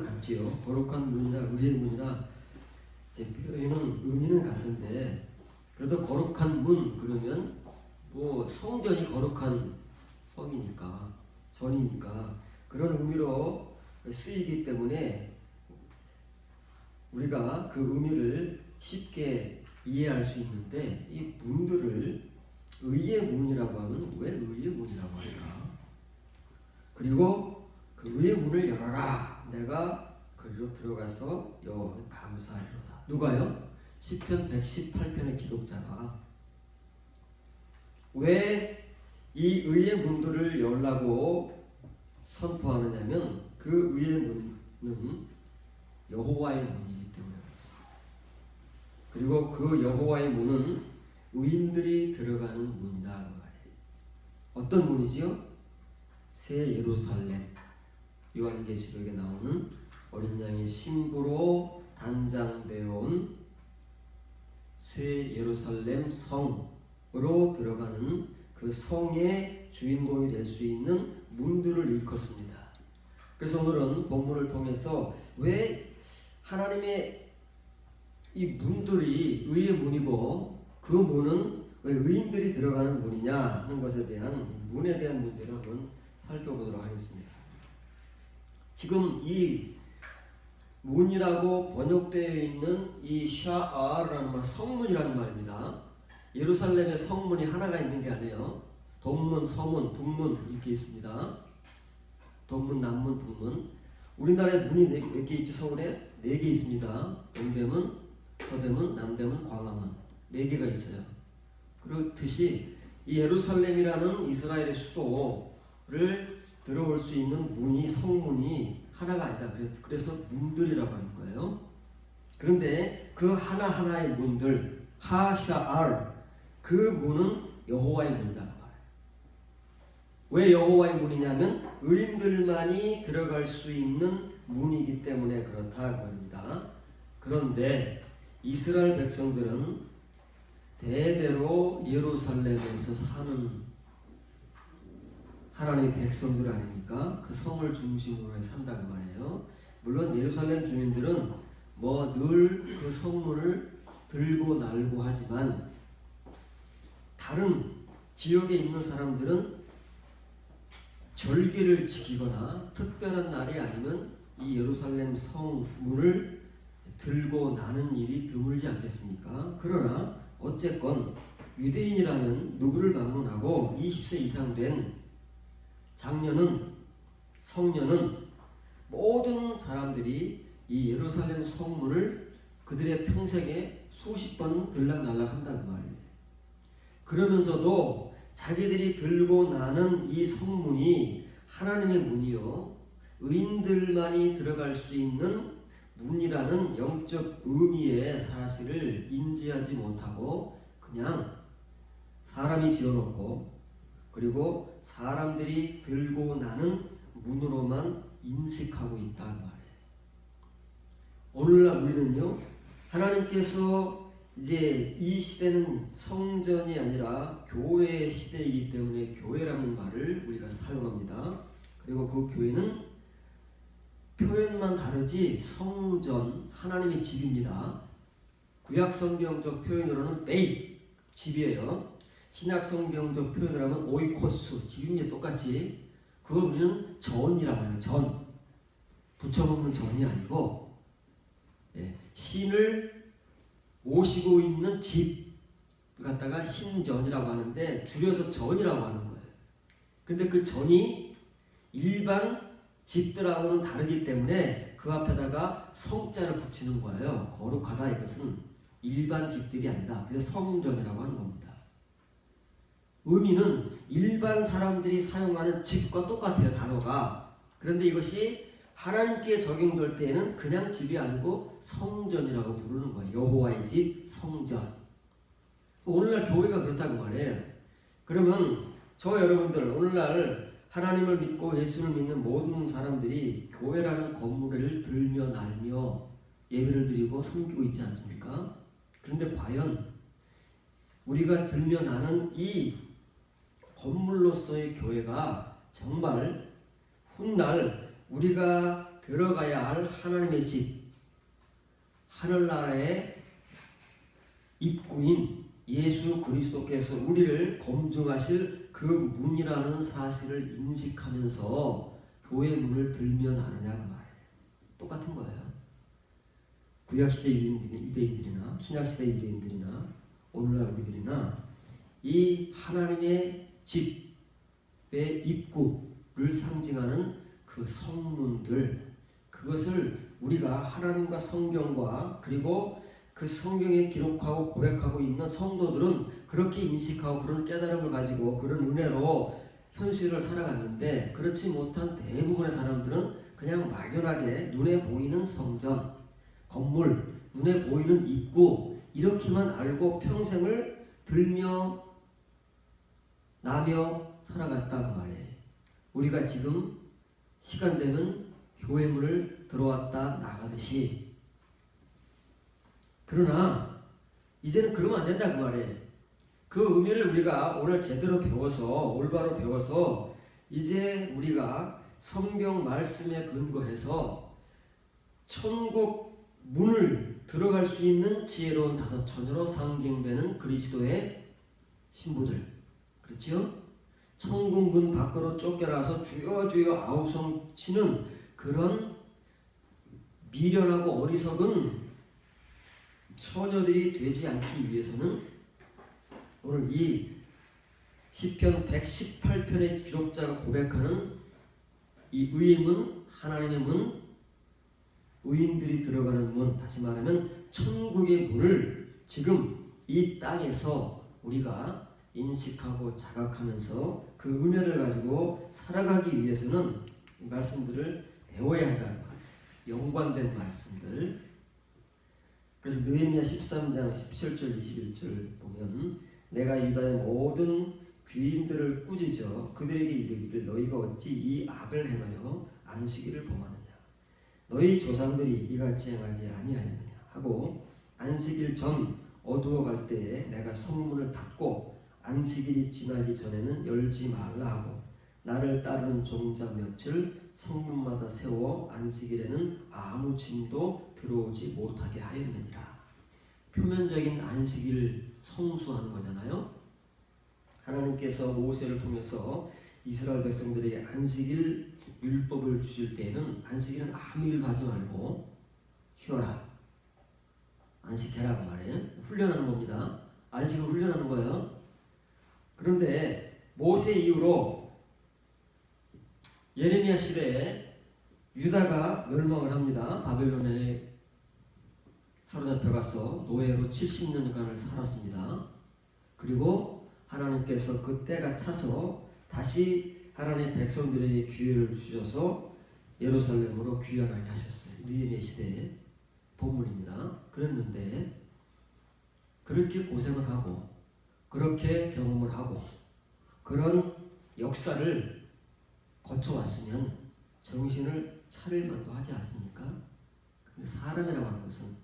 같지요. 거룩한 문이나 의의 문이나 제 표현은 의미는 같은데, 그래도 거룩한 문 그러면 뭐 성전이 거룩한 성이니까, 전이니까 그런 의미로 쓰이기 때문에 우리가 그 의미를 쉽게 이해할 수 있는데, 이 문들을 의의 문이라고 하면 왜 의의 문이라고 할까? 그리고 그 의의 문을 열어라. 내가 그리로 들어가서 여호와께 감사하리로다. 누가요? 시편 118편의 기록자가 왜 이 의의 문들을 열라고 선포하느냐면, 그 의의 문은 여호와의 문이기 때문에 그렇습니다. 그리고 그 여호와의 문은 의인들이 들어가는 문이다 그 말이에요. 어떤 문이지요? 새 예루살렘, 요한계시록에 나오는 어린 양의 신부로 단장되어 온 새 예루살렘 성으로 들어가는 그 성의 주인공이 될 수 있는 문들을 일컫습니다. 그래서 오늘은 본문을 통해서 왜 하나님의 이 문들이 의의 문이고 그 문은 왜 의인들이 들어가는 문이냐 하는 것에 대한 문에 대한 문제를 한번 살펴보도록 하겠습니다. 지금 이 문이라고 번역되어 있는 이 샤아라는 말, 성문이라는 말입니다. 예루살렘의 성문이 하나가 있는 게 아니에요. 동문, 서문, 북문 이렇게 있습니다. 동문, 남문, 북문. 우리나라에 문이 몇 개 있지? 서울에 4개 있습니다. 동대문, 서대문, 남대문, 광화문 4개가 있어요. 그렇듯이 이 예루살렘이라는 이스라엘의 수도를 들어올 수 있는 문이, 성문이 하나가 아니다. 그래서 문들이라고 하는 거예요. 그런데 그 하나하나의 문들, 하샤알, 그 문은 여호와의 문이다. 왜 여호와의 문이냐면 의인들만이 들어갈 수 있는 문이기 때문에 그렇다 말입니다. 그런데 이스라엘 백성들은 대대로 예루살렘에서 사는 하나님의 백성들 아닙니까? 그 성을 중심으로 산다고 말해요. 물론 예루살렘 주민들은 뭐 늘 그 성문을 들고 날고 하지만 다른 지역에 있는 사람들은 절기를 지키거나 특별한 날이 아니면 이 예루살렘 성문을 들고 나는 일이 드물지 않겠습니까? 그러나 어쨌건 유대인이라는 누구를 방문하고 20세 이상 된 장년은, 성년은 모든 사람들이 이 예루살렘 성문을 그들의 평생에 수십 번 들락날락 한다는 말이에요. 그러면서도 자기들이 들고 나는 이 성문이 하나님의 문이요, 의인들만이 들어갈 수 있는 문이라는 영적 의미의 사실을 인지하지 못하고 그냥 사람이 지어놓고 그리고 사람들이 들고 나는 문으로만 인식하고 있다는 말이에요. 오늘날 우리는요, 하나님께서 이제 이 시대는 성전이 아니라 교회의 시대이기 때문에 교회라는 말을 우리가 사용합니다. 그리고 그 교회는 표현만 다르지 성전, 하나님의 집입니다. 구약 성경적 표현으로는 베이트, 집이에요. 신약 성경적 표현을 하면 오이코스, 집입니다. 똑같이. 그걸 우리는 전이라고 해요. 전. 붙여놓는 전이 아니고, 신을 모시고 있는 집을 갖다가 신전이라고 하는데 줄여서 전이라고 하는 거예요. 근데 그 전이 일반 집들하고는 다르기 때문에 그 앞에다가 성자를 붙이는 거예요. 거룩하다, 이것은 일반 집들이 아니다. 그래서 성전이라고 하는 겁니다. 의미는 일반 사람들이 사용하는 집과 똑같아요, 단어가. 그런데 이것이 하나님께 적용될 때에는 그냥 집이 아니고 성전이라고 부르는 거예요. 여호와의 집, 성전. 오늘날 교회가 그렇다고 말해요. 그러면 저 여러분들, 오늘날 하나님을 믿고 예수를 믿는 모든 사람들이 교회라는 건물을 들며 날며 예배를 드리고 섬기고 있지 않습니까? 그런데 과연 우리가 들며 나는 이 건물로서의 교회가 정말 훗날 우리가 들어가야 할 하나님의 집, 하늘나라의 입구인 예수 그리스도께서 우리를 검증하실 그 문이라는 사실을 인식하면서 교회 문을 들면 하느냐 그 말이에요. 똑같은 거예요. 구약시대 유대인들이나 신약시대 유대인들이나 오늘날 우리들이나 이 하나님의 집의 입구를 상징하는 그 성문들, 그것을 우리가 하나님과 성경과 그리고 그 성경에 기록하고 고백하고 있는 성도들은 그렇게 인식하고 그런 깨달음을 가지고 그런 은혜로 현실을 살아갔는데, 그렇지 못한 대부분의 사람들은 그냥 막연하게 눈에 보이는 성전, 건물, 눈에 보이는 입구 이렇게만 알고 평생을 들며 나며 살아갔다 그 말이에요. 우리가 지금 시간 되면 교회 문을 들어왔다 나가듯이. 그러나 이제는 그러면 안 된다 그 말이에요. 그 의미를 우리가 오늘 제대로 배워서, 올바로 배워서 이제 우리가 성경 말씀에 근거해서 천국 문을 들어갈 수 있는 지혜로운 다섯 처녀로 상징되는 그리스도의 신부들, 그렇죠? 천국 문 밖으로 쫓겨나서 주여 주여 아우성 치는 그런 미련하고 어리석은 처녀들이 되지 않기 위해서는 오늘 이 시편 118편의 기록자가 고백하는 이 의의 문, 하나님의 문, 의인들이 들어가는 문, 다시 말하면 천국의 문을 지금 이 땅에서 우리가 인식하고 자각하면서 그 은혜를 가지고 살아가기 위해서는 이 말씀들을 배워야 한다. 연관된 말씀들. 그래서 느헤미야 13장 17절 21절 보면 내가 유다의 모든 귀인들을 꾸짖어 그들에게 이르기를 너희가 어찌 이 악을 행하여 안식일을 범하느냐. 너희 조상들이 이같이 행하지 아니하였느냐 하고 안식일 전 어두워갈 때에 내가 성문을 닫고 안식일이 지나기 전에는 열지 말라 하고 나를 따르는 종자 며칠 성문마다 세워 안식일에는 아무 짐도 들어오지 못하게 하였느니라. 표면적인 안식일을 성수하는 거잖아요. 하나님께서 모세를 통해서 이스라엘 백성들에게 안식일 율법을 주실 때에는 안식일은 아무 일도 하지 말고 쉬어라, 안식해라 그 말이에요. 훈련하는 겁니다. 안식을 훈련하는 거예요. 그런데 모세 이후로 예레미야 시대에 유다가 멸망을 합니다. 바벨론에 사로잡혀가서 노예로 70년간을 살았습니다. 그리고 하나님께서 그 때가 차서 다시 하나님의 백성들에게 기회를 주셔서 예루살렘으로 귀환하게 하셨어요. 느헤미야 시대의 본문입니다. 그랬는데 그렇게 고생을 하고 그렇게 경험을 하고 그런 역사를 거쳐왔으면 정신을 차릴 만도 하지 않습니까? 근데 사람이라고 하는 것은,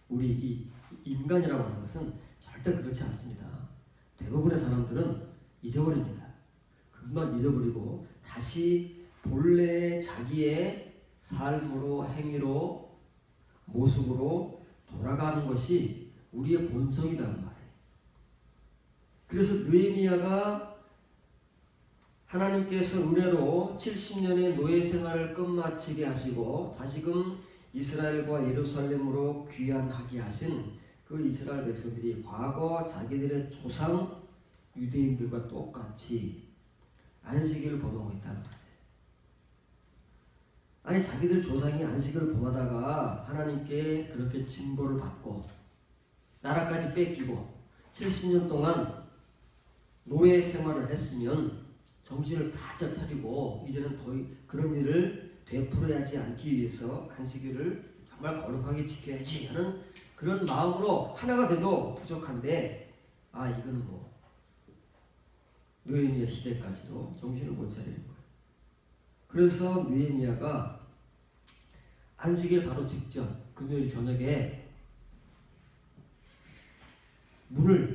우리 이 인간이라고 하는 것은 절대 그렇지 않습니다. 대부분의 사람들은 잊어버립니다. 금방 잊어버리고 다시 본래 자기의 삶으로, 행위로, 모습으로 돌아가는 것이 우리의 본성이라는 말이에요. 그래서 느헤미야가 하나님께서 은혜로 70년의 노예 생활을 끝마치게 하시고 다시금 이스라엘과 예루살렘으로 귀환하게 하신 그 이스라엘 백성들이 과거 자기들의 조상 유대인들과 똑같이 안식일을 범하고 있다는 거예요. 아니 자기들 조상이 안식일을 범하다가 하나님께 그렇게 징벌을 받고 나라까지 뺏기고 70년 동안 노예 생활을 했으면 정신을 바짝 차리고 이제는 더 그런 일을 되풀이하지 않기 위해서 안식일을 정말 거룩하게 지켜야지 하는 그런 마음으로 하나가 돼도 부족한데, 이거는 뭐 느헤미야 시대까지도 정신을 못 차리는 거예요. 그래서 느헤미야가 안식일 바로 직전 금요일 저녁에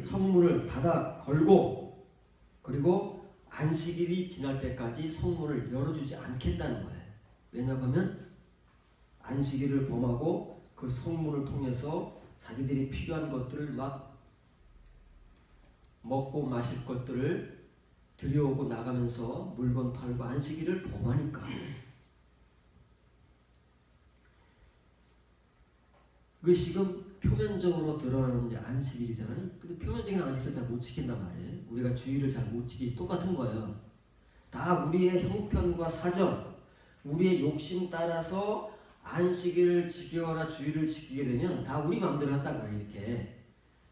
성문을 닫아 걸고, 그리고 안식일이 지날 때까지 성문을 열어주지 않겠다는 거예요. 왜냐하면 안식일을 범하고 그 성문을 통해서 자기들이 필요한 것들을 막 먹고 마실 것들을 들여오고 나가면서 물건 팔고 안식일을 범하니까. 그 지금 표면적으로 드러나는 게 안식일이잖아요. 근데 표면적인 안식일을 잘 못 지킨단 말이에요. 우리가 주의를 잘 못 지키지 똑같은 거예요. 다 우리의 형편과 사정, 우리의 욕심 따라서 안식일을 지키거나 주의를 지키게 되면 다 우리 마음대로 한다고 해요. 이렇게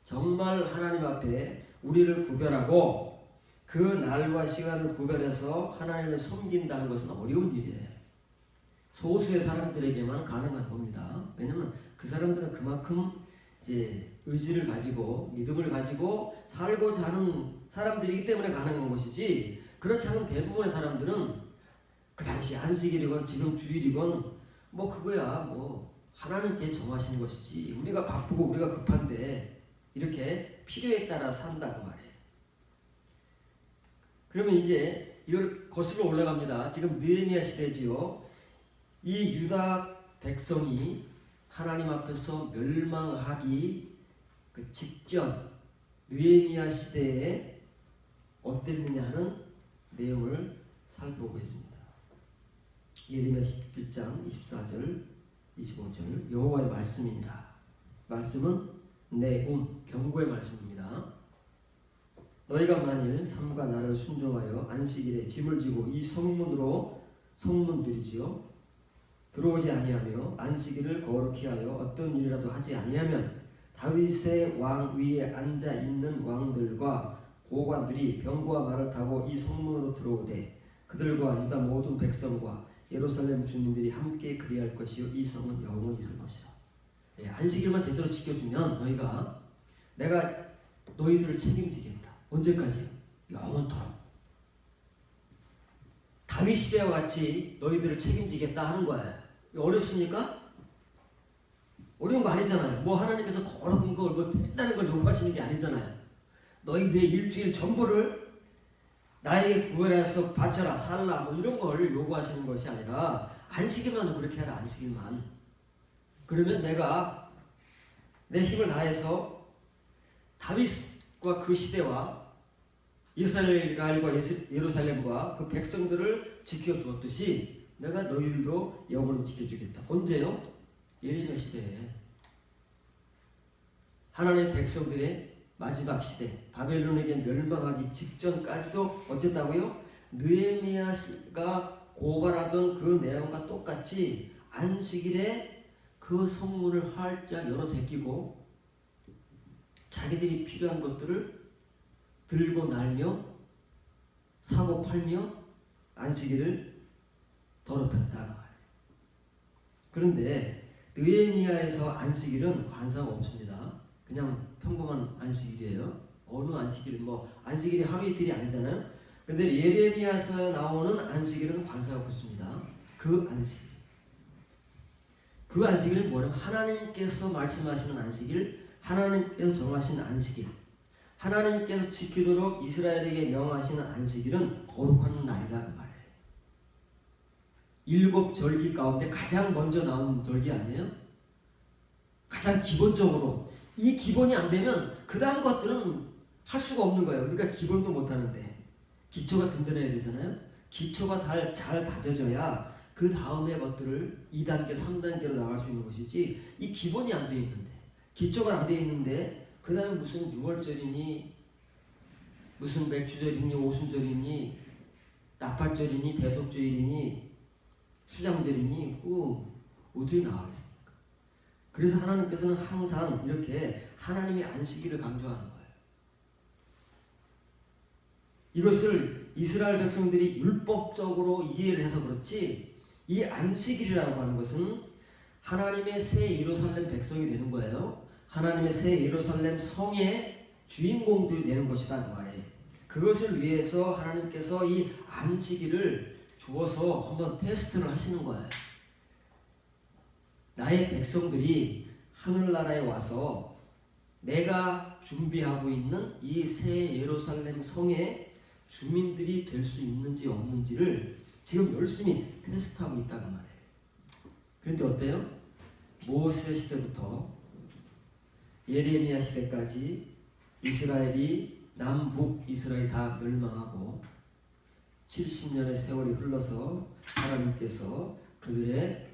정말 하나님 앞에 우리를 구별하고 그 날과 시간을 구별해서 하나님을 섬긴다는 것은 어려운 일이에요. 소수의 사람들에게만 가능한 겁니다. 왜냐하면 그 사람들은 그만큼 이제 의지를 가지고 믿음을 가지고 살고자 하는 사람들이기 때문에 가능한 것이지, 그렇지 않은 대부분의 사람들은 그 당시 안식일이건 지금 주일이건 뭐 그거야 뭐 하나님께 정하시는 것이지, 우리가 바쁘고 우리가 급한데 이렇게 필요에 따라 산다고 말해요. 그러면 이제 이걸 거슬러 올라갑니다. 지금 느헤미야 시대지요. 이 유다 백성이 하나님 앞에서 멸망하기 그 직전 느헤미야 시대에 어땠느냐 하는 내용을 살펴보겠습니다. 예레미야 17장 24절 25절 여호와의 말씀이니라. 말씀은 내음 경고의 말씀입니다. 너희가 만일 삼가 나를 순종하여 안식일에 짐을 지고 이 성문들이지요 들어오지 아니하며 안식일을 거룩히 하여 어떤 일이라도 하지 아니하면 다윗의 왕 위에 앉아 있는 왕들과 고관들이 병거와 말을 타고 이 성문으로 들어오되 그들과 유다 모든 백성과 예루살렘 주민들이 함께 그리할 것이요 이 성은 영원히 있을 것이라. 안식일만 제대로 지켜주면 내가 너희들을 책임지겠다. 언제까지? 영원토록. 다윗 시대와 같이 너희들을 책임지겠다 하는 거예요. 어렵습니까? 어려운 거 아니잖아요. 뭐 하나님께서 거룩한 걸 뭐 된다는 걸 요구하시는 게 아니잖아요. 너희들의 일주일 전부를 나에게 구별해서 바쳐라, 살라 뭐 이런 걸 요구하시는 것이 아니라 안식일만 그렇게 해라. 안식일만. 그러면 내가 내 힘을 다해서 다윗과 그 시대와 이스라엘과 예루살렘과 그 백성들을 지켜주었듯이 내가 너희들도 영원히 지켜주겠다. 언제요? 예레미야 시대에. 하나님의 백성들의 마지막 시대, 바벨론에게 멸망하기 직전까지도 어쨌다고요? 느헤미야가 고발하던 그 내용과 똑같이 안식일에 그 성문을 활짝 열어 제끼고 자기들이 필요한 것들을 들고 날며 사고 팔며 안식일을 더럽혔다. 그런데 느헤미야에서 안식일은 관사가 없습니다. 그냥 평범한 안식일이에요. 어느 안식일은 뭐 안식일이 하루 이틀이 아니잖아요. 근데 예레미야에서 나오는 안식일은 관사가 붙습니다. 그 안식일은 뭐냐면 하나님께서 말씀하시는 안식일, 하나님께서 정하신 안식일, 하나님께서 지키도록 이스라엘에게 명하시는 안식일은 거룩한 날이다 그 말이에요. 7 절기 가운데 가장 먼저 나온 절기 아니에요? 가장 기본적으로 이 기본이 안 되면 그 다음 것들은 할 수가 없는 거예요. 우리가 기본도 못 하는데 기초가 든든해야 되잖아요. 기초가 잘 다져져야 그 다음의 것들을 2단계, 3단계로 나갈 수 있는 것이지, 이 기본이 안 돼 있는데, 기초가 안 돼 있는데 그 다음에 무슨 6월절이니 무슨 맥주절이니 오순절이니 나팔절이니 대속절이니 수장절이니 어떻게 나가겠습니까? 그래서 하나님께서는 항상 이렇게 하나님의 안식일을 강조하는 거예요. 이것을 이스라엘 백성들이 율법적으로 이해를 해서 그렇지, 이 안식일이라고 하는 것은 하나님의 새 예루살렘 백성이 되는 거예요. 하나님의 새 예루살렘 성의 주인공들이 되는 것이다 그 말이에요. 그것을 위해서 하나님께서 이 안식일을 주어서 한번 테스트를 하시는 거예요. 나의 백성들이 하늘나라에 와서 내가 준비하고 있는 이 새 예루살렘 성의 주민들이 될 수 있는지 없는지를 지금 열심히 테스트하고 있다고 말해요. 그런데 어때요? 모세 시대부터 예레미야 시대까지 이스라엘이 남북 이스라엘이 다 멸망하고 70년의 세월이 흘러서 하나님께서 그들의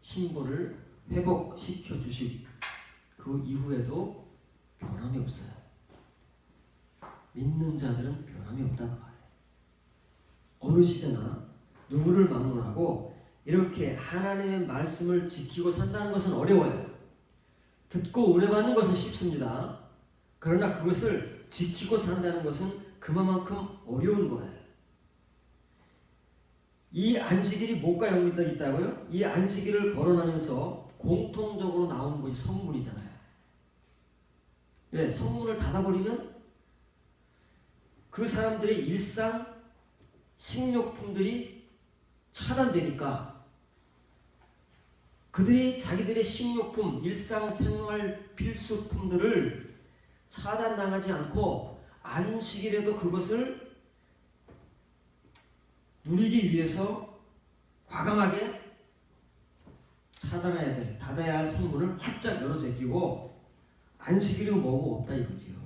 신분을 회복시켜 주시고 그 이후에도 변함이 없어요. 믿는 자들은 변함이 없다는 말이에요. 어느 시대나 누구를 막론하고 이렇게 하나님의 말씀을 지키고 산다는 것은 어려워요. 듣고 은혜 받는 것은 쉽습니다. 그러나 그것을 지키고 산다는 것은 그만큼 어려운 거예요. 이 안식일이 뭐가 연결되어 있다고요? 이 안식일을 거론하면서 공통적으로 나오는 것이 성문이잖아요. 왜? 성문을 닫아버리면 그 사람들의 일상 식료품들이 차단되니까 그들이 자기들의 식료품, 일상생활 필수품들을 차단당하지 않고 안식일에도 그것을 누리기 위해서 과감하게 차단해야 될, 닫아야 할 성문을 활짝 열어 제끼고 안식일이 뭐고 없다 이거지요.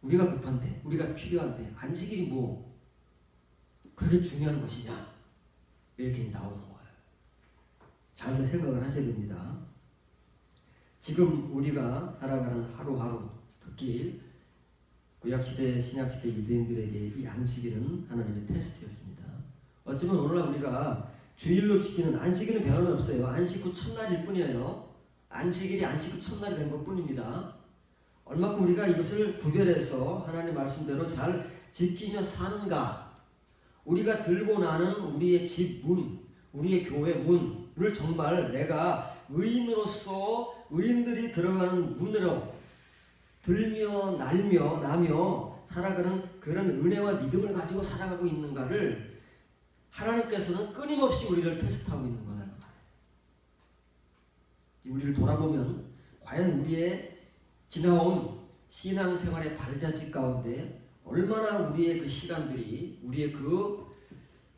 우리가 급한데, 우리가 필요한데 안식일이 뭐 그렇게 중요한 것이냐 이렇게 나오는 거예요. 잘 생각을 하셔야 됩니다. 지금 우리가 살아가는 하루하루, 특히 구약시대, 신약시대 유대인들에게 이 안식일은 하나님의 테스트였습니다. 어쩌면 오늘날 우리가 주일로 지키는 안식일은 변함이 없어요. 안식 후 첫날일 뿐이에요. 안식일이 안식 후 첫날이 된 것뿐입니다. 얼마큼 우리가 이것을 구별해서 하나님의 말씀대로 잘 지키며 사는가, 우리가 들고 나는 우리의 집 문, 우리의 교회 문을 정말 내가 의인으로서 의인들이 들어가는 문으로 들며 날며 나며 살아가는 그런 은혜와 믿음을 가지고 살아가고 있는가를 하나님께서는 끊임없이 우리를 테스트하고 있는 거라는 말이에요. 우리를 돌아보면 과연 우리의 지나온 신앙생활의 발자취 가운데 얼마나 우리의 그 시간들이, 우리의 그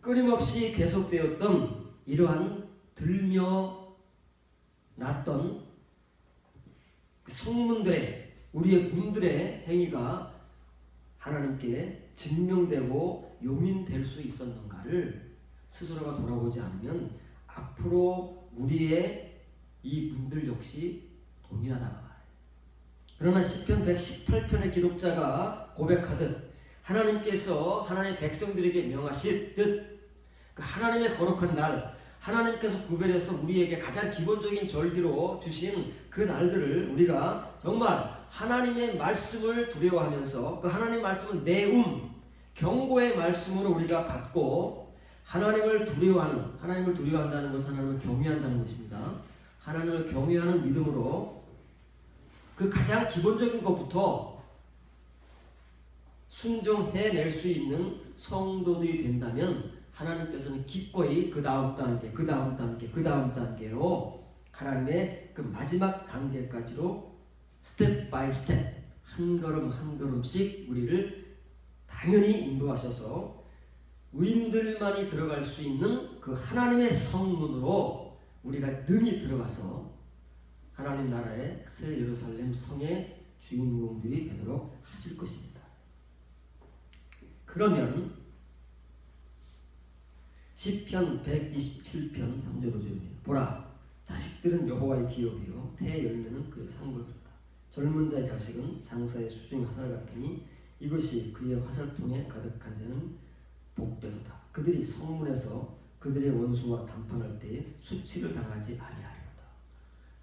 끊임없이 계속되었던 이러한 들며 났던 그 성문들의, 우리의 문들의 행위가 하나님께 증명되고 용인될 수 있었는가를 스스로가 돌아보지 않으면 앞으로 우리의 이 문들 역시 동일하다는 말이에요. 그러나 시편 118편의 기록자가 고백하듯 하나님께서 하나님의 백성들에게 명하시듯 그 하나님의 거룩한 날, 하나님께서 구별해서 우리에게 가장 기본적인 절기로 주신 그 날들을 우리가 정말 하나님의 말씀을 두려워하면서 그 하나님의 말씀은 내음, 경고의 말씀으로 우리가 받고 하나님을 두려워하는, 하나님을 두려워한다는 것은 하나님을 경외한다는 것입니다. 하나님을 경외하는 믿음으로 그 가장 기본적인 것부터 순종해낼 수 있는 성도들이 된다면 하나님께서는 기꺼이 그 다음 단계, 그 다음 단계, 그 다음 단계로 하나님의 그 마지막 단계까지로 스텝 바이 스텝 한 걸음 한 걸음씩 우리를 당연히 인도하셔서 의인들만이 들어갈 수 있는 그 하나님의 성문으로 우리가 능히 들어가서 하나님 나라의 새 예루살렘 성의 주인공들이 되도록 하실 것입니다. 그러면 시편 127편 3절 5절입니다. 보라, 자식들은 여호와의 기업이요 태의 열매는 그의 상급이로다. 젊은 자의 자식은 장사의 수중 화살 같으니 이것이 그의 화살통에 가득한 자는 복되도다. 그들이 성문에서 그들의 원수와 담판할 때에 수치를 당하지 아니하리로다.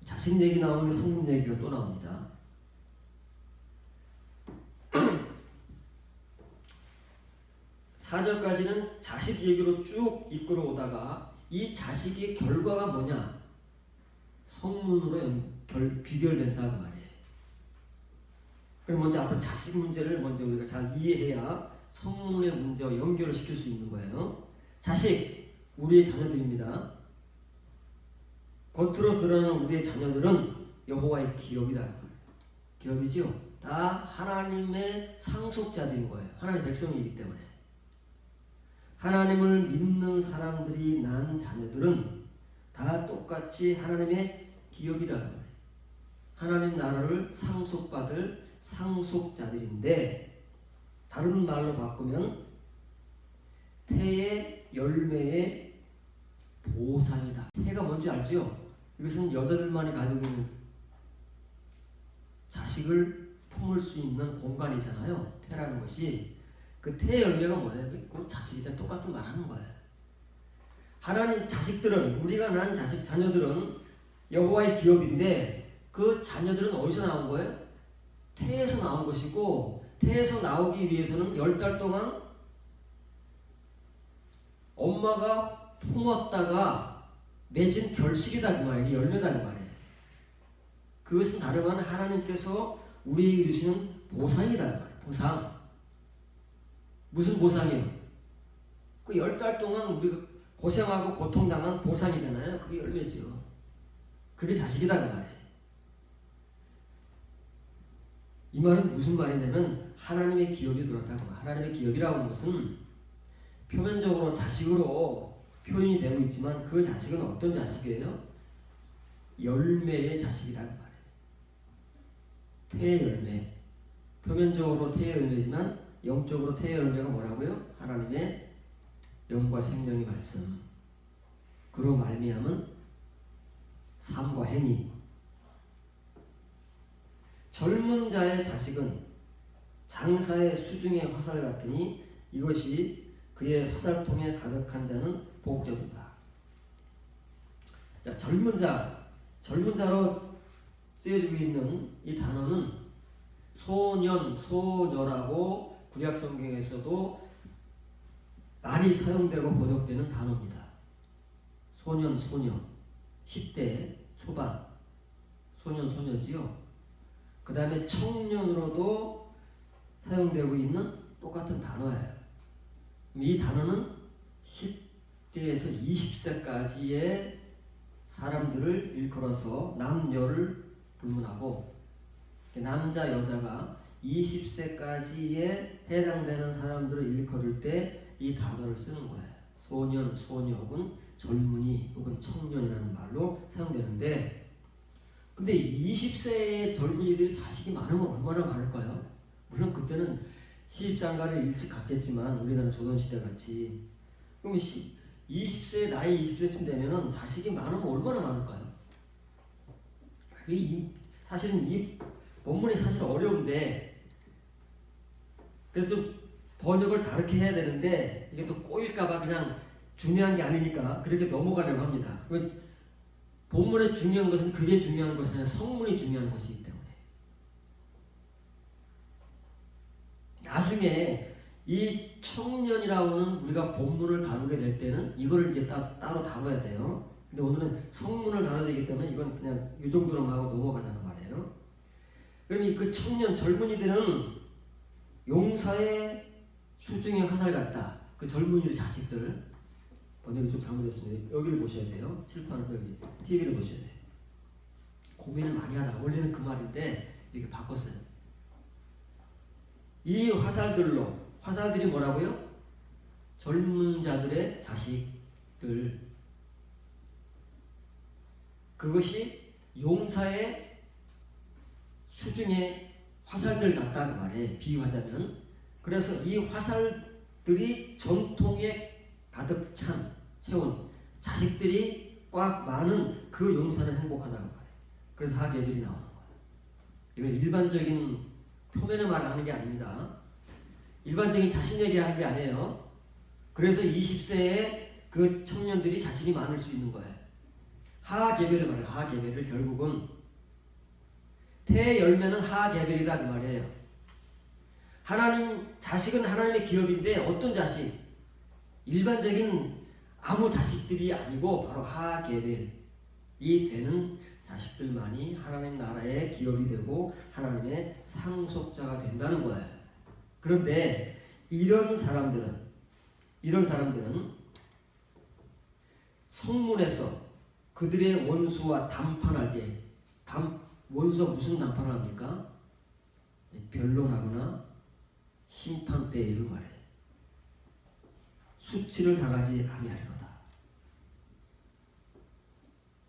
자식 얘기 나오는데 성문 얘기가 또 나옵니다. 4절까지는 자식 얘기로 쭉 이끌어 오다가 이 자식의 결과가 뭐냐? 성문으로 귀결된다 그 말이에요. 그럼 먼저 앞으로 자식 문제를 먼저 우리가 잘 이해해야 성문의 문제와 연결을 시킬 수 있는 거예요. 자식, 우리의 자녀들입니다. 겉으로 드러나는 우리의 자녀들은 여호와의 기업이다. 기업이죠. 다 하나님의 상속자들인 거예요. 하나님의 백성이기 때문에. 하나님을 믿는 사람들이 낳은 자녀들은 다 똑같이 하나님의 기업이라는 거예요. 하나님 나라를 상속받을 상속자들인데 다른 말로 바꾸면 태의 열매의 보상이다. 태가 뭔지 알지요? 이것은 여자들만이 가지고 있는 자식을 품을 수 있는 공간이잖아요. 태라는 것이. 그 태의 열매가 뭐예요? 그 자식이자 똑같은 말 하는 거예요. 하나님 자식들은, 우리가 낳은 자식 자녀들은 여호와의 기업인데 그 자녀들은 어디서 나온 거예요? 태에서 나온 것이고, 태에서 나오기 위해서는 10달 동안 엄마가 품었다가 맺은 결실이다 그 말이에요. 열매다 그 말이에요. 그것은 다름 아닌 하나님께서 우리에게 주시는 보상이다 그 말이에요. 보상. 무슨 보상이에요? 그 10달 동안 우리가 고생하고 고통당한 보상이잖아요. 그게 열매죠. 그게 자식이다 그 말이에요. 이 말은 무슨 말이냐면 하나님의 기업이 그렇다고. 하나님의 기업이라고 하는 것은 표면적으로 자식으로 표현이 되고 있지만 그 자식은 어떤 자식이에요? 열매의 자식이라고 말해요. 태의 열매. 표면적으로 태의 열매지만 영적으로 태의 열매가 뭐라고요? 하나님의 영과 생명의 말씀. 그로 말미암은 삶과 행위. 젊은 자의 자식은 장사의 수중의 화살 같으니 이것이 그의 화살통에 가득한 자는 복되도다. 자, 젊은 자로 쓰여지고 있는 이 단어는 소년, 소녀라고 구약 성경에서도 많이 사용되고 번역되는 단어입니다. 소년, 소녀, 10대 초반, 소년, 소녀지요. 그 다음에 청년으로도 사용되고 있는 똑같은 단어예요. 이 단어는 10대에서 20세까지의 사람들을 일컬어서 남녀를 불문하고, 남자, 여자가 20세까지에 해당되는 사람들을 일컬을 때 이 단어를 쓰는 거예요. 소년, 소녀 혹은 젊은이 혹은 청년이라는 말로 사용되는데, 근데 20세의 젊은이들이 자식이 많으면 얼마나 많을까요? 물론 그때는 시집장가를 일찍 갔겠지만 우리나라 조선시대 같이. 그럼 20세 나이 20세쯤 되면은 자식이 많으면 얼마나 많을까요? 사실은 이 본문이 사실 어려운데, 그래서 번역을 다르게 해야 되는데 이게 또 꼬일까봐 그냥 중요한 게 아니니까 그렇게 넘어가려고 합니다. 본문에 중요한 것은 그게 중요한 것이 아니라 성문이 중요한 것이기 때문에. 나중에 이 청년이라고 하는 우리가 본문을 다루게 될 때는 이걸 이제 따로 다뤄야 돼요. 근데 오늘은 성문을 다뤄야 되기 때문에 이건 그냥 이 정도로만 하고 넘어가자는 말이에요. 그럼 그 청년, 젊은이들은 용사의 수중에 화살 같다. 그 젊은이들 자식들. 번역이 좀 잘못됐습니다. 여기를 보셔야 돼요. 칠판을 여기 TV를 보셔야 돼요. 고민을 많이 하다. 원래는 그 말인데 이렇게 바꿨어요. 이 화살들이 뭐라고요? 젊은 자들의 자식들. 그것이 용사의 수중에 화살들 같다 그 말이에요. 비유하자면. 그래서 이 화살들이 전통에 가득 채운 자식들이 꽉 많은 그 용사는 행복하다고 말해요. 그래서 하계별이 나오는 거예요. 이건 일반적인 표면에 말하는 게 아닙니다. 일반적인 자신 얘기하는 게 아니에요. 그래서 20세에 그 청년들이 자식이 많을 수 있는 거예요. 하계별을 말해요. 하계별을 결국은 태열매는 하계별이다 그 말이에요. 자식은 하나님의 기업인데 어떤 자식? 일반적인 아무 자식들이 아니고 바로 하계별이 되는 자식들만이 하나님 나라의 기업이 되고 하나님의 상속자가 된다는 거예요. 그런데 이런 사람들은 성문에서 그들의 원수와 담판할 때, 원수가 무슨 담판을 합니까? 변론하거나 심판 때를 말해요. 수치를 당하지 아니하리로다.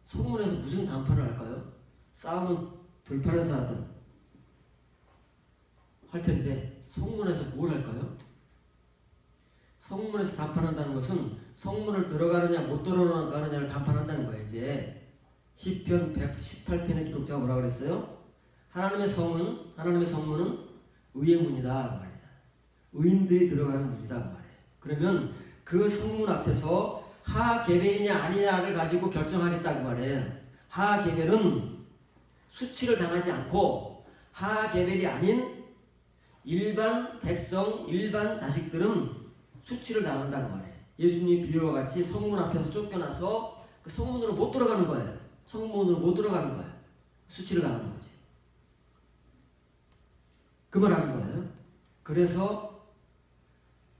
성문에서 무슨 담판을 할까요? 싸움은 들판에서 하든 할 텐데 성문에서 뭘 할까요? 성문에서 담판한다는 것은 성문을 들어가느냐 못 들어가느냐를 담판한다는 거예요. 이제 시편 118편의 기록자가 뭐라고 그랬어요? 하나님의 성문은 의의 문이다 그 말이죠. 의인들이 들어가는 문이다 그 말이에요. 그러면 그 성문 앞에서 하게벨이냐 아니냐를 가지고 결정하겠다 그 말이에요. 하게벨은 수치를 당하지 않고 하게벨이 아닌 일반 백성, 일반 자식들은 수치를 당한다 그 말이에요. 예수님 비유와 같이 성문 앞에서 쫓겨나서 그 성문으로 못 들어가는 거예요. 성문으로 못 들어가는 거예요. 수치를 당하는 거지. 그 말하는 거예요. 그래서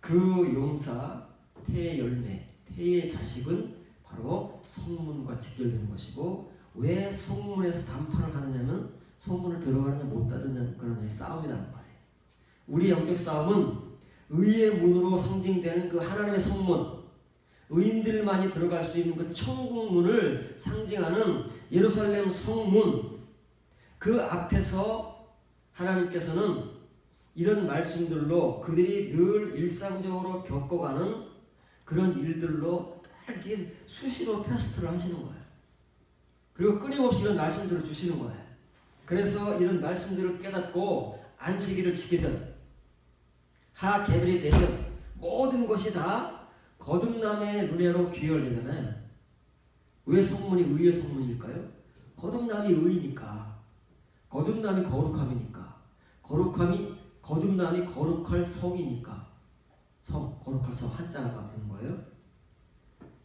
그 용사, 태의 열매, 태의 자식은 바로 성문과 직결되는 것이고, 왜 성문에서 담판을 하느냐면 성문을 들어가느냐 못 들어가느냐의 싸움이라는 말이에요. 우리 영적 싸움은 의의 문으로 상징되는 그 하나님의 성문, 의인들만이 들어갈 수 있는 그 천국문을 상징하는 예루살렘 성문, 그 앞에서 하나님께서는 이런 말씀들로 그들이 늘 일상적으로 겪어가는 그런 일들로 이렇게 수시로 테스트를 하시는 거예요. 그리고 끊임없이 이런 말씀들을 주시는 거예요. 그래서 이런 말씀들을 깨닫고 안식일을 지키든 하게벨이 되든 모든 것이 다 거듭남의 은혜로 귀결되잖아요. 왜 성문이 의의 성문일까요? 거듭남이 의니까. 거듭남이 거룩함이니까. 거듭남이 거룩할 성이니까. 거룩할 성 한자가 바꾸는 거예요.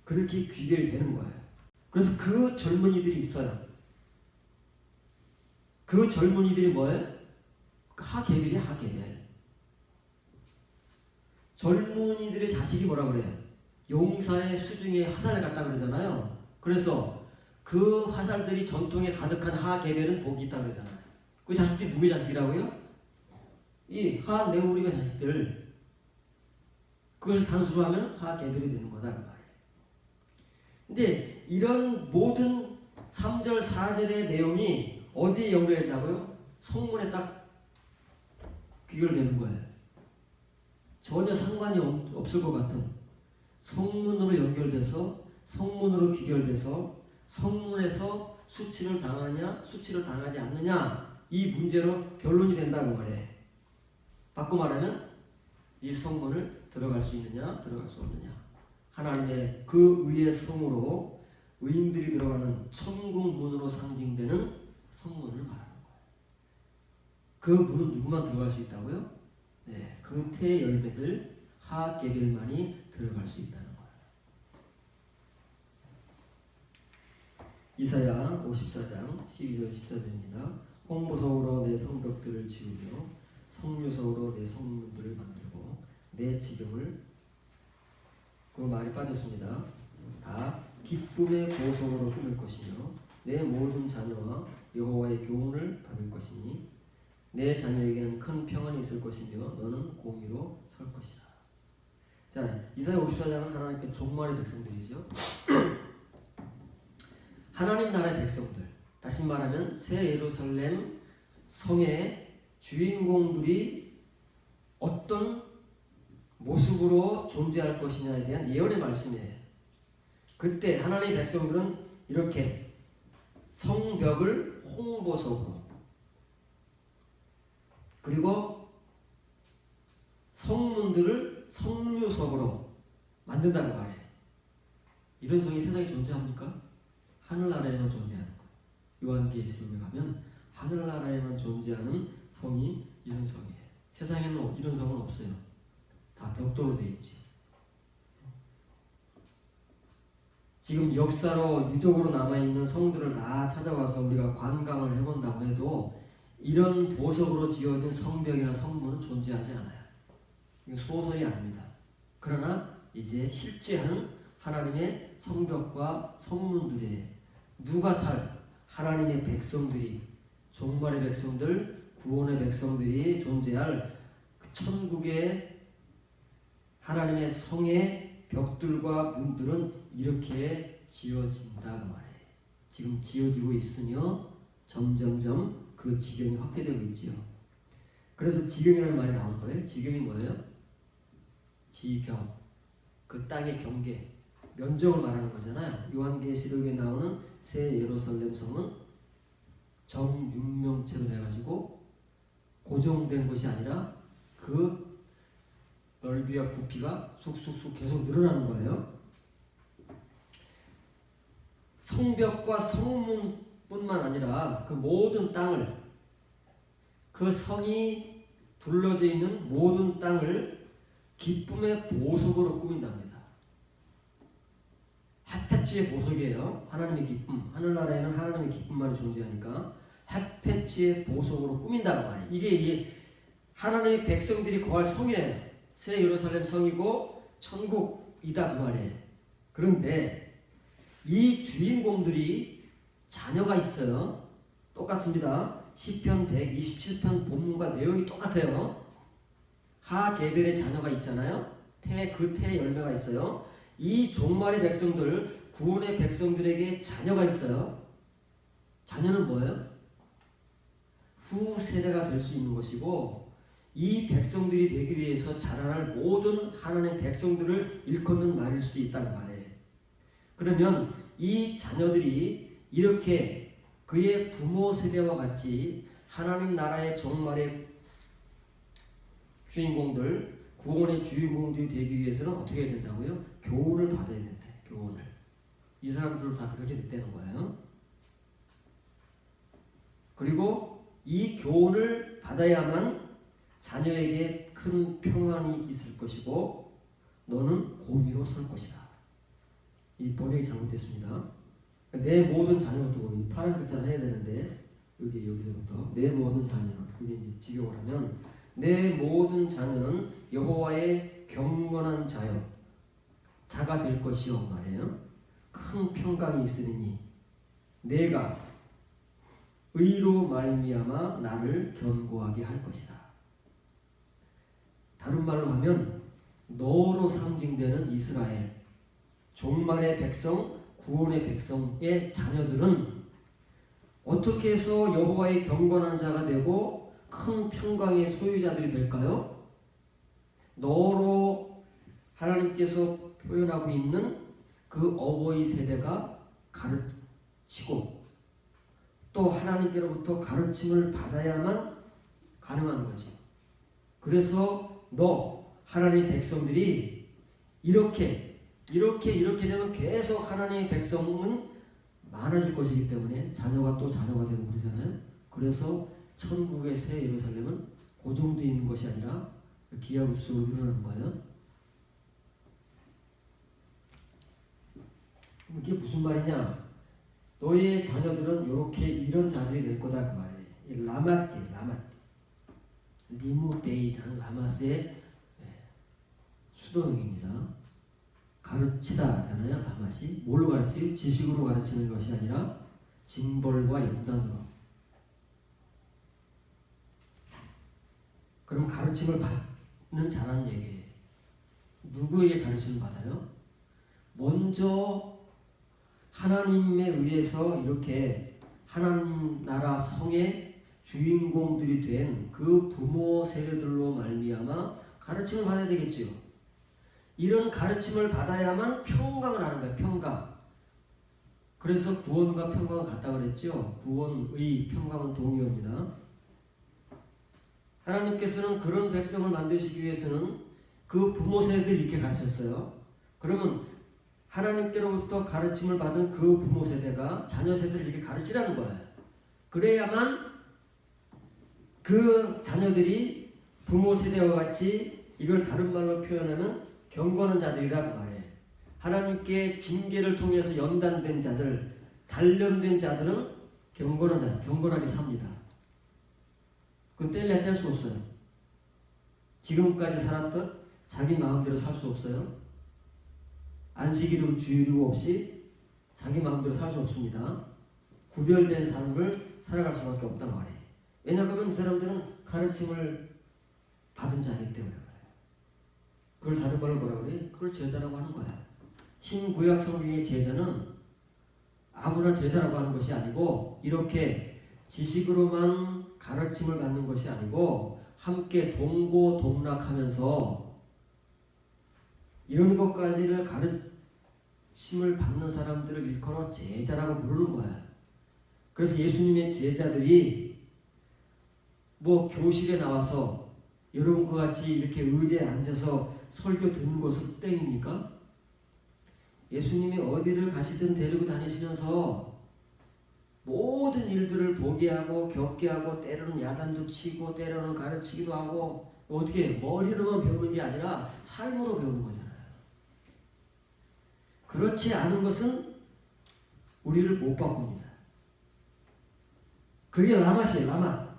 그렇게 귀결되는 거예요. 그래서 그 젊은이들이 있어요. 그 젊은이들이 뭐예요? 하게벨이 하게벨. 젊은이들의 자식이 뭐라 그래요? 용사의 수중에 화살을 갖다 그러잖아요. 그래서 그 화살들이 전통에 가득한 하게벨은 복이 있다 그러잖아요. 그 자식들이 누구의 자식이라고요? 이 하네우림의 자식들. 그것을 단수로 하면 하게벨이 되는 거다 그 말이에요. 근데 이런 모든 3절 4절의 내용이 어디에 연결된다고요? 성문에 딱 귀결되는 거예요. 전혀 상관이 없을 것 같은 성문으로 연결돼서 성문으로 귀결돼서 성문에서 수치를 당하느냐 수치를 당하지 않느냐 이 문제로 결론이 된다고 말해. 바꿔 말하면 이 성문을 들어갈 수 있느냐 들어갈 수 없느냐, 하나님의 그 의의 성으로 의인들이 들어가는 천국 문으로 상징되는 성문을 말하는 거예요. 그 문은 누구만 들어갈 수 있다고요? 네, 그 태의 열매들 하게벨만이 들어갈 수 있다는 거예요. 이사야 54장 12절 14절입니다. 홍보석으로 내 성벽들을 지으며 성류석으로 내 성문들을 만들고 내 지경을, 그 말이 빠졌습니다. 다 기쁨의 보석으로 꾸밀 것이며 내 모든 자녀와 여호와의 교훈을 받을 것이니 내 자녀에게는 큰 평안이 있을 것이며 너는 공의로 설 것이라. 자, 이사야 54장은 하나님께 종말의 백성들이죠. 하나님 나라의 백성들, 다시 말하면 새 예루살렘 성의 주인공들이 어떤 모습으로 존재할 것이냐에 대한 예언의 말씀이에요. 그때 하나님의 백성들은 이렇게 성벽을 홍보석으로, 그리고 성문들을 성류석으로 만든다고 말해요. 이런 성이 세상에 존재합니까? 하늘나라에만 존재하는 거예요. 요한계시록에 가면 하늘나라에만 존재하는 성이 이런 성이에요. 세상에는 이런 성은 없어요. 다 벽돌로 되어 있지. 지금 역사로 유적으로 남아있는 성들을 다 찾아와서 우리가 관광을 해본다고 해도 이런 보석으로 지어진 성벽이나 성문은 존재하지 않아요. 이거 소설이 아닙니다. 그러나 이제 실제하는 하나님의 성벽과 성문들에 누가 살 하나님의 백성들이, 종말의 백성들, 구원의 백성들이 존재할 그 천국의 하나님의 성의 벽들과 문들은 이렇게 지어진다고 말해요. 지금 지어지고 있으며 점점점 그 지경이 확대되고 있지요. 그래서 지경이라는 말이 나온 거예요. 지경이 뭐예요? 지경, 그 땅의 경계, 면적을 말하는 거잖아요. 요한계시록에 나오는 새 예루살렘 성은 정육면체로 돼가지고 고정된 것이 아니라 그 넓이와 부피가 쑥쑥쑥 계속 늘어나는 거예요. 성벽과 성문뿐만 아니라 그 모든 땅을, 그 성이 둘러져 있는 모든 땅을 기쁨의 보석으로 꾸민답니다. 핫패치의 보석이에요. 하나님의 기쁨. 하늘나라에는 하나님의 기쁨만이 존재하니까 핫패치의 보석으로 꾸민다고 말이에요. 이게 하나님의 백성들이 거할 성이에요. 새 예루살렘 성이고 천국이다 그 말이에요. 그런데 이 주인공들이 자녀가 있어요. 똑같습니다. 시편 127편 본문과 내용이 똑같아요. 하게벨의 자녀가 있잖아요. 그 태의 열매가 있어요. 이 종말의 백성들, 구원의 백성들에게 자녀가 있어요. 자녀는 뭐예요? 후세대가 될 수 있는 것이고, 이 백성들이 되기 위해서 자라날 모든 하나님의 백성들을 일컫는 말일 수도 있다는 말이에요. 그러면 이 자녀들이 이렇게 그의 부모 세대와 같이 하나님 나라의 종말의 주인공들, 구원의 주인공들이 되기 위해서는 어떻게 해야 된다고요? 교훈을 받아야 된대. 교훈을. 이 사람들도 다 그렇게 됐다는 거예요. 그리고 이 교훈을 받아야만 자녀에게 큰 평안이 있을 것이고 너는 공의로 설 것이다. 이 번역이 잘못됐습니다. 내 모든 자녀부터 이 파란 글자를 해야 되는데 여기서부터 내 모든 자녀, 그게 이제 직역을 하면 내 모든 자녀는 여호와의 경건한 자가 될 것이요 말이에요. 큰 평강이 있으리니 내가 의로 말미암아 나를 견고하게 할 것이다. 다른 말로 하면 너로 상징되는 이스라엘, 종말의 백성, 구원의 백성의 자녀들은 어떻게 해서 여호와의 경건한 자가 되고 큰 평강의 소유자들이 될까요? 너로 하나님께서 표현하고 있는 그 어버이 세대가 가르치고 또 하나님께로부터 가르침을 받아야만 가능한 거죠. 그래서 하나님의 백성들이 이렇게 되면 계속 하나님의 백성은 많아질 것이기 때문에 자녀가 또 자녀가 되고 그러잖아요. 그래서 천국의 새 예루살렘은 고정되어 있는 것이 아니라 기하급수로 늘어나는 거예요. 이게 무슨 말이냐? 너의 자녀들은 이런 자들이 될 거다 그 말이에요. 라마띠. 리무데이라는 라마스의 수동형입니다. 가르치다잖아요. 라마시. 뭘로 가르치요? 지식으로 가르치는 것이 아니라 징벌과 연단으로. 그럼 가르침을 받는 자라는 얘기예요. 누구에게 가르침을 받아요? 먼저 하나님에 의해서 이렇게 하나님 나라 성의 주인공들이 된 그 부모 세대들로 말미암아 가르침을 받아야 되겠지요. 이런 가르침을 받아야만 평강을 하는 거예요. 평강. 그래서 구원과 평강은 같다고 그랬죠. 구원의 평강은 동의어입니다. 하나님께서는 그런 백성을 만드시기 위해서는 그 부모 세대들이 이렇게 가르쳤어요. 그러면 하나님께로부터 가르침을 받은 그 부모 세대가 자녀 세대를 이렇게 가르치라는 거예요. 그래야만 그 자녀들이 부모 세대와 같이 이걸 다른 말로 표현하면 경건한 자들이라고 말해요. 하나님께 징계를 통해서 연단된 자들, 단련된 자들은 경건하게 삽니다. 그건 뗄 수 없어요. 지금까지 살았듯 자기 마음대로 살 수 없어요. 안식일이고 주일이고 없이 자기 마음대로 살 수 없습니다. 구별된 삶을 살아갈 수밖에 없단 말이에요. 왜냐하면 이 사람들은 가르침을 받은 자이기 때문에 그래요. 그걸 다른 말로 뭐라 그래? 그걸 제자라고 하는 거야. 신구약 성경의 제자는 아무나 제자라고 하는 것이 아니고 이렇게 지식으로만 가르침을 받는 것이 아니고 함께 동고동락하면서 이런 것까지를 가르침을 받는 사람들을 일컬어 제자라고 부르는 거야. 그래서 예수님의 제자들이 뭐 교실에 나와서 여러분과 같이 이렇게 의자에 앉아서 설교 듣는 것은 땡입니까? 예수님이 어디를 가시든 데리고 다니시면서 모든 일들을 보게 하고 겪게 하고 때로는 야단도 치고 때로는 가르치기도 하고 어떻게 머리로만 배우는 게 아니라 삶으로 배우는 거잖아요. 그렇지 않은 것은 우리를 못 바꿉니다. 그게 라마시에요. 라마.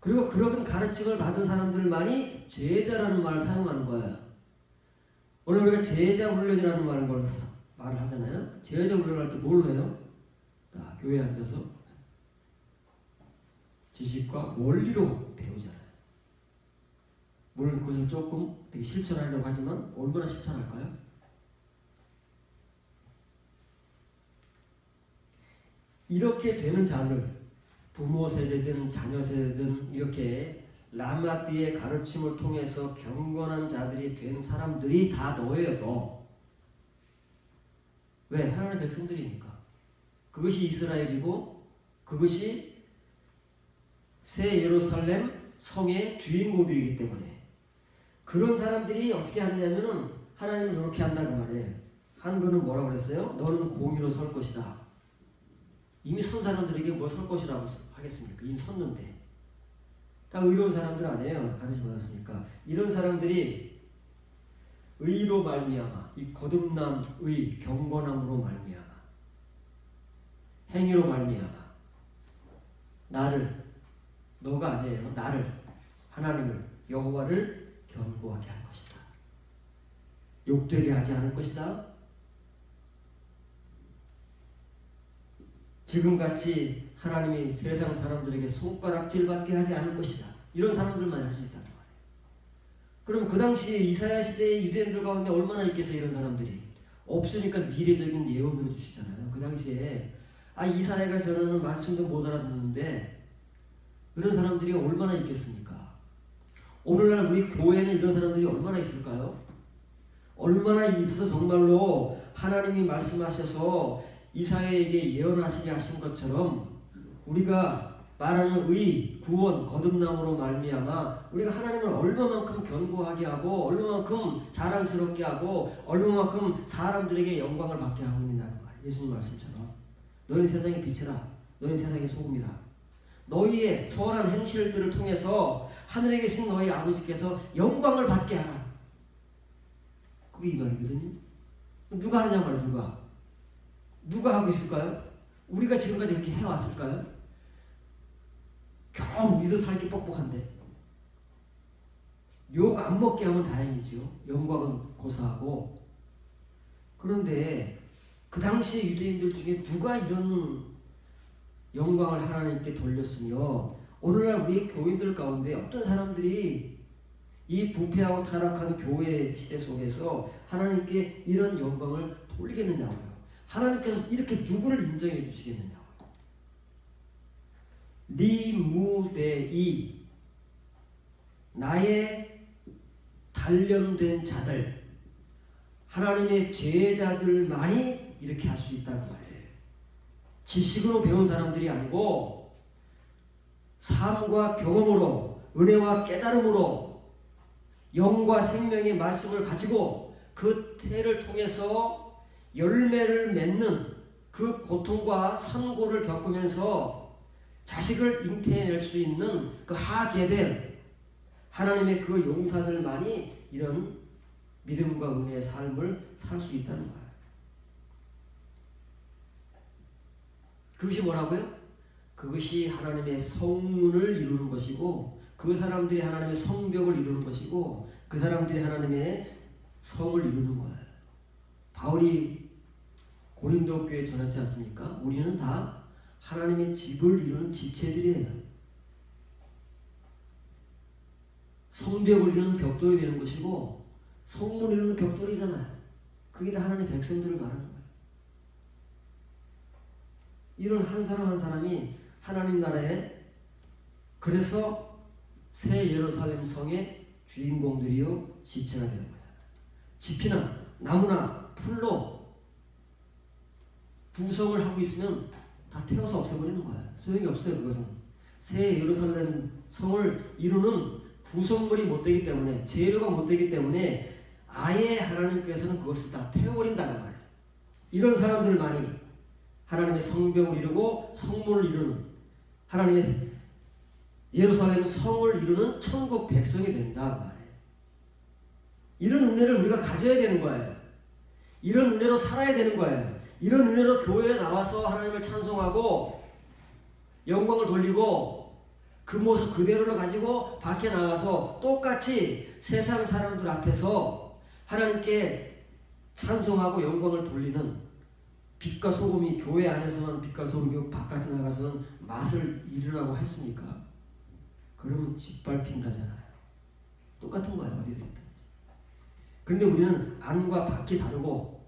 그리고 그런 가르침을 받은 사람들만이 제자라는 말을 사용하는 거예요. 오늘 우리가 제자 훈련이라는 말을 하잖아요. 제자 훈련할 때 뭘 해요? 교회에 앉아서 지식과 원리로 배우잖아요. 물론 그것을 조금 되게 실천하려고 하지만 얼마나 실천할까요? 이렇게 되는 자를 부모 세대든 자녀 세대든 이렇게 라마디의 가르침을 통해서 경건한 자들이 된 사람들이 다 너예요. 너. 왜? 하나님의 백성들이니까. 그것이 이스라엘이고 그것이 새 예루살렘 성의 주인공들이기 때문에 그런 사람들이 어떻게 하느냐면은 하나님은 이렇게 한다고 말해요. 한글은 뭐라고 그랬어요? 너는 공의로 설 것이다. 이미 선 사람들에게 뭘 설 것이라고 하겠습니까? 이미 섰는데. 다 의로운 사람들 아니에요. 가르쳐 받았으니까. 이런 사람들이 의로 말미암아 이 거듭남의 경건함으로 말미암아 행위로 말미암아 나를 너가 아니에요. 나를 하나님을 여호와를 견고하게 할 것이다. 욕되게 하지 않을 것이다. 지금같이 하나님이 세상 사람들에게 손가락질받게 하지 않을 것이다. 이런 사람들만 할 수 있다는 말이에요. 그럼 그 당시에 이사야 시대의 유대인들 가운데 얼마나 있겠어요? 이런 사람들이. 없으니까 미래적인 예언을 주시잖아요. 그 당시에 이사야가 전하는 말씀도 못 알아듣는데 이런 사람들이 얼마나 있겠습니까? 오늘날 우리 교회는 이런 사람들이 얼마나 있을까요? 얼마나 있어서 정말로 하나님이 말씀하셔서 이사야에게 예언하시게 하신 것처럼 우리가 말하는 의, 구원, 거듭남으로 말미암아 우리가 하나님을 얼마만큼 견고하게 하고 얼마만큼 자랑스럽게 하고 얼마만큼 사람들에게 영광을 받게 하고 있느냐는 말이에요. 예수님 말씀처럼 너희 세상의 빛이라 너희 세상의 소금이라 너희의 선한 행실들을 통해서 하늘에 계신 너희 아버지께서 영광을 받게 하라. 그게 이 말이거든요. 누가 하느냐 말이에요. 누가 하고 있을까요? 우리가 지금까지 이렇게 해왔을까요? 겨우 우리도 살기 뻑뻑한데 욕 안 먹게 하면 다행이죠. 영광은 고사하고. 그런데 그 당시 유대인들 중에 누가 이런 영광을 하나님께 돌렸으며 오늘날 우리 교인들 가운데 어떤 사람들이 이 부패하고 타락한 교회 시대 속에서 하나님께 이런 영광을 돌리겠느냐고요. 하나님께서 이렇게 누구를 인정해 주시겠느냐고요. 리무데이 나의 단련된 자들 하나님의 제자들만이 이렇게 할 수 있다는 말이에요. 지식으로 배운 사람들이 아니고 삶과 경험으로 은혜와 깨달음으로 영과 생명의 말씀을 가지고 그 태를 통해서 열매를 맺는 그 고통과 산고를 겪으면서 자식을 잉태해낼 수 있는 그 하게벨 하나님의 그 용사들만이 이런 믿음과 은혜의 삶을 살 수 있다는 거예요. 그것이 뭐라고요? 그것이 하나님의 성문을 이루는 것이고 그 사람들이 하나님의 성벽을 이루는 것이고 그 사람들이 하나님의 성을 이루는 거예요. 바울이 고린도 교회에 전하지 않습니까? 우리는 다 하나님의 집을 이루는 지체들이에요. 성벽을 이루는 벽돌이 되는 것이고 성문을 이루는 벽돌이잖아요. 그게 다 하나님의 백성들을 말하는 거예요. 이런 한 사람 한 사람이 하나님 나라에 그래서 새 예루살렘 성의 주인공들이요 지체가 되는 거잖아요. 지피나 나무나 풀로 구성을 하고 있으면 다 태워서 없애버리는 거예요. 소용이 없어요. 그것은 새 예루살렘 성을 이루는 구성물이 못 되기 때문에, 재료가 못 되기 때문에 아예 하나님께서는 그것을 다 태워버린다는 말이에요. 이런 사람들만이 하나님의 성벽을 이루고 성문을 이루는, 하나님의 예루살렘 성을 이루는 천국 백성이 된다 그 말이에요. 이런 은혜를 우리가 가져야 되는 거예요. 이런 은혜로 살아야 되는 거예요. 이런 은혜로 교회에 나와서 하나님을 찬송하고 영광을 돌리고 그 모습 그대로를 가지고 밖에 나가서 똑같이 세상 사람들 앞에서 하나님께 찬송하고 영광을 돌리는, 빛과 소금이 교회 안에서만 빛과 소금이고 바깥에 나가서는 맛을 잃으라고 했습니까? 그러면 짓밟힌다잖아요. 똑같은 거예요. 어디서 있든지. 그런데 우리는 안과 밖이 다르고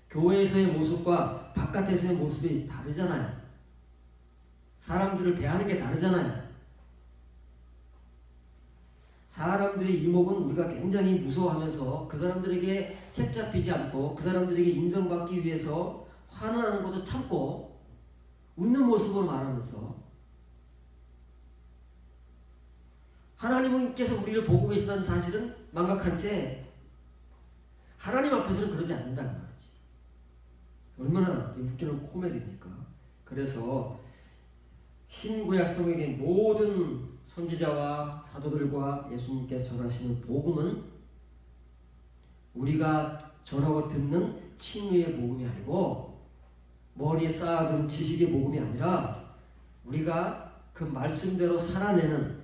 교회에서의 모습과 바깥에서의 모습이 다르잖아요. 사람들을 대하는 게 다르잖아요. 사람들의 이목은 우리가 굉장히 무서워하면서 그 사람들에게 책 잡히지 않고 그 사람들에게 인정받기 위해서 화나는 것도 참고 웃는 모습으로 말하면서, 하나님께서 우리를 보고 계신다는 사실은 망각한 채 하나님 앞에서는 그러지 않는다는 말이지. 얼마나 웃기는 코미디입니까? 그래서 신구약 성경의 모든 선지자와 사도들과 예수님께서 전하시는 복음은 우리가 전하고 듣는 칭의의 복음이 아니고 머리에 쌓아둔 지식의 복음이 아니라 우리가 그 말씀대로 살아내는,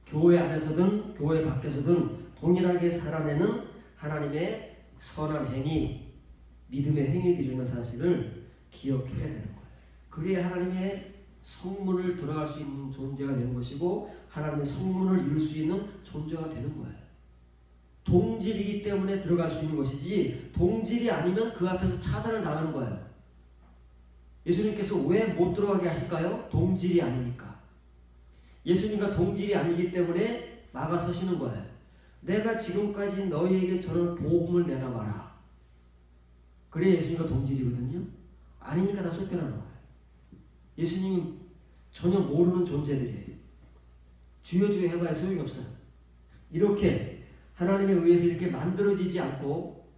교회 안에서든 교회 밖에서든 동일하게 살아내는 하나님의 선한 행위, 믿음의 행위들이라는 사실을 기억해야 되는 거예요. 그래야 하나님의 성문을 들어갈 수 있는 존재가 되는 것이고 하나님의 성문을 이룰 수 있는 존재가 되는 거예요. 동질이기 때문에 들어갈 수 있는 것이지 동질이 아니면 그 앞에서 차단을 당하는 거예요. 예수님께서 왜 못 들어가게 하실까요? 동질이 아니니까. 예수님과 동질이 아니기 때문에 막아서시는 거예요. 내가 지금까지 너희에게 저런 복음을 내놔봐라. 그래 예수님과 동질이거든요. 아니니까 다 쫓겨나는 거예요. 예수님은 전혀 모르는 존재들이에요. 주여 주여 해봐야 소용이 없어요. 이렇게 하나님에 의해서 이렇게 만들어지지 않고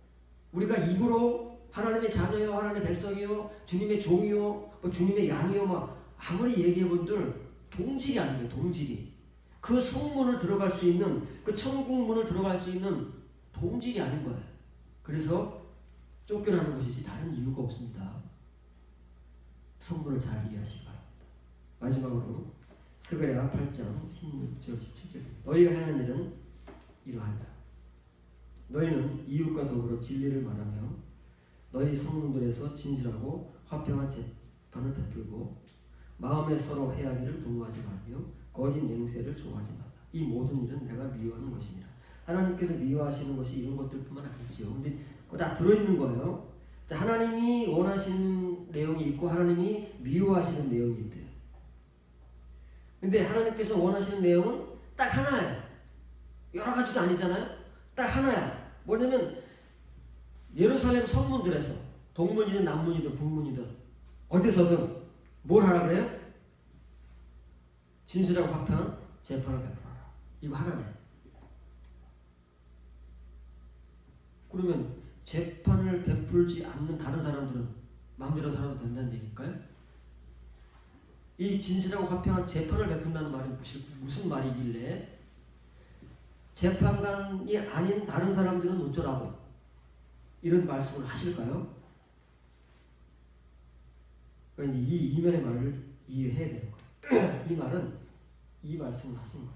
우리가 입으로 하나님의 자녀요, 하나님의 백성이요, 주님의 종이요, 뭐 주님의 양이요, 막 아무리 얘기해본들 동질이 아니에요. 동질이. 그 성문을 들어갈 수 있는, 그 천국문을 들어갈 수 있는 동질이 아닌 거예요. 그래서 쫓겨나는 것이지 다른 이유가 없습니다. 성문을 잘 이해하시기 바랍니다. 마지막으로 스가랴 8장 16절 17절 너희가 행한 일은 이러하니라. 너희는 이웃과 더불어 진리를 말하며 너희 성문들에서 진실하고 화평한 재판을 베풀고 마음에 서로 해하기를 동요하지 말며 거짓 맹세를 좋아하지 말라. 이 모든 일은 내가 미워하는 것이니라. 하나님께서 미워하시는 것이 이런 것들뿐만 아니지요. 근데 그거 다 들어있는 거예요. 자, 하나님이 원하시는 내용이 있고 하나님이 미워하시는 내용이 있대요. 근데 하나님께서 원하시는 내용은 딱 하나예요. 여러 가지도 아니잖아요. 딱 하나야. 뭐냐면 예루살렘 성문들에서 동문이든 남문이든 북문이든 어디서든 뭘 하라 그래요? 진실하고 화평한 재판을 베풀어라. 이거 하나네. 그러면 재판을 베풀지 않는 다른 사람들은 마음대로 살아도 된다는 얘기일까요? 이 진실하고 화평한 재판을 베푼다는 말이 무슨 말이길래 재판관이 아닌 다른 사람들은 어쩌라고 이런 말씀을 하실까요? 그러니까 이 이면의 말을 이해해야 되는 거예요. 이 말은 이 말씀을 하신 거예요.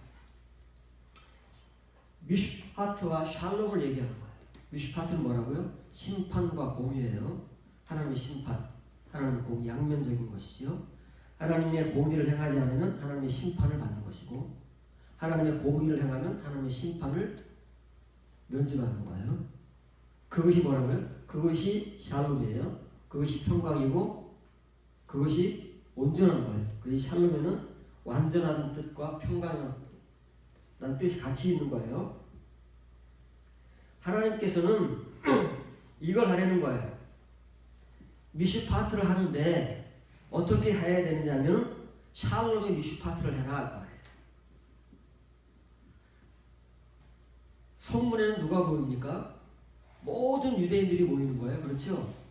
미슈파트와 샬롬을 얘기하는 거예요. 미슈파트는 뭐라고요? 심판과 공의예요. 하나님의 심판, 하나님의 공의, 양면적인 것이죠. 하나님의 공의를 행하지 않으면 하나님의 심판을 받는 것이고 하나님의 공의를 행하면 하나님의 심판을 면제받는 거예요. 그것이 뭐라고요? 그것이 샬롬이에요. 그것이 평강이고 그것이 온전한 거예요. 그래서 샬롬에는 완전한 뜻과 평강이라는 뜻이 같이 있는 거예요. 하나님께서는 이걸 하려는 거예요. 미슈파트를 하는데 어떻게 해야 되느냐면 샬롬의 미슈파트를 해라. 성문에는 누가 모입니까? 모든 유대인들이 모이는 거예요. 그렇죠?